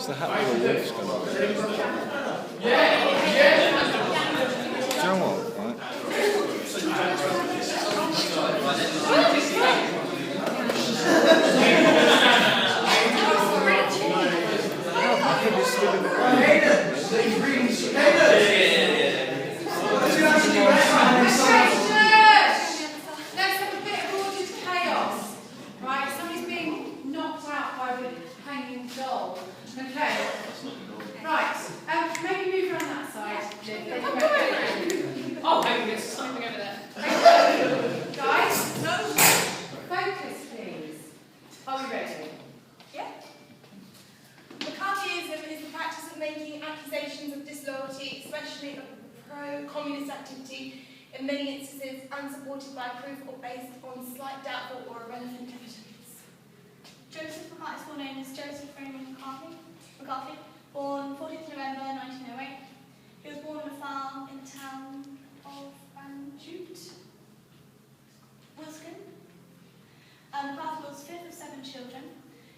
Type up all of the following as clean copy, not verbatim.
What's the hat with the wolf's going on? Do you know what? Right? Okay. Right. Maybe move around that side. Oh, maybe there's something over there. Guys, focus, please. Are we ready? Yeah. McCarthyism is the practice of making accusations of disloyalty, especially of pro-communist activity, in many instances unsupported by proof or based on slight doubtful or irrelevant evidence. Joseph McCarthy's full name is Joseph Raymond McCarthy, born 14th November 1908. He was born on a farm in the town of Jute, Wisconsin. McCarthy was fifth of 7 children.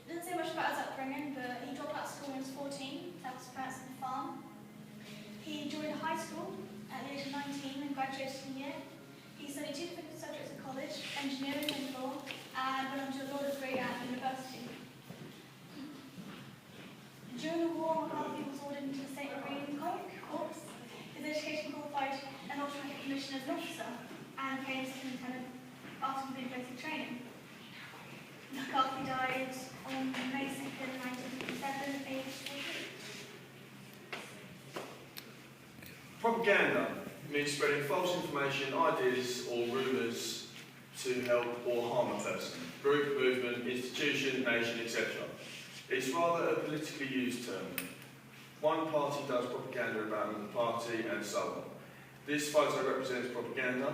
It doesn't say much about his upbringing, but he dropped out of school when he was 14, that was his parents on the farm. He joined high school at the age of 19 and graduated in a year. He studied 2 different subjects at college, engineering and law, and went on to a law degree at university. During the war, McCarthy was ordered into the State Marine Corps. His education qualified an automatic commission as an officer and became a second lieutenant after completing basic training. McCarthy died on May 2nd, 1957, aged 40. Propaganda means spreading false information, ideas or rumours to help or harm a person, group, movement, institution, nation, etc. It's rather a politically used term. One party does propaganda about another party and so on. This photo represents propaganda.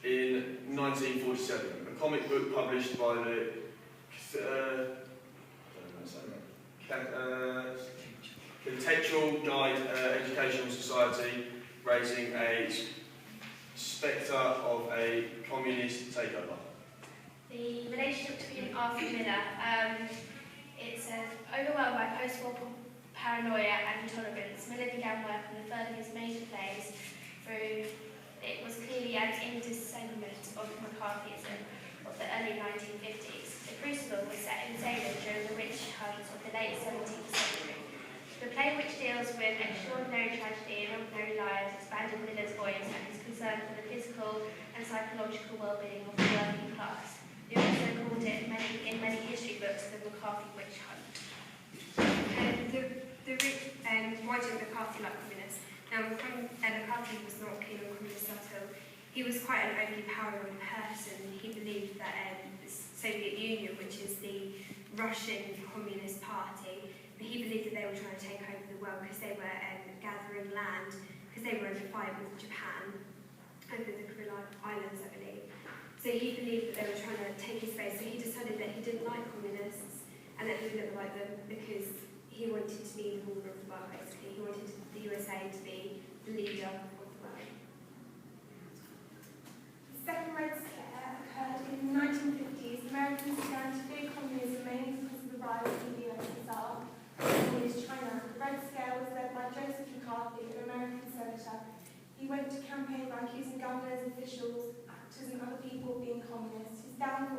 In 1947, a comic book published by the Contextual Guide Educational Society, raising a spectre of a communist takeover. The relationship between Arthur Miller, it says, overwhelmed by post-war paranoia and intolerance, Miller began work on the third of his major plays through, it was clearly an indiscernment of McCarthyism of the early 1950s. The Crucible was set in Salem during the witch hunts of the late 17th century. The play, which deals with extraordinary tragedy and ordinary lives, expanded Miller's voice and his concern for the physical and psychological well-being of the working class. They also called it in many history books the McCarthy witch hunt. The why did McCarthy like communists? Now, McCarthy was not keen on communists at all. He was quite an overpowering person. He believed that the Soviet Union, which is the Russian Communist Party, he believed that they were trying to take over the world because they were gathering land, because they were under fight with Japan over the Kuril Islands, I believe. So he believed that they were trying to take his space, so he decided that he didn't like communists and that he didn't like them because he wanted to be the ruler of the world, basically. He wanted the USA to be the leader of the world. The Second Red Scare occurred in the 1950s. Americans began to fear communism mainly because of the rise of the USSR and Communist China. The Red Scare was led by Joseph McCarthy, an American senator. He went to campaign by accusing governors, officials, actors and other people of being communists. His downfall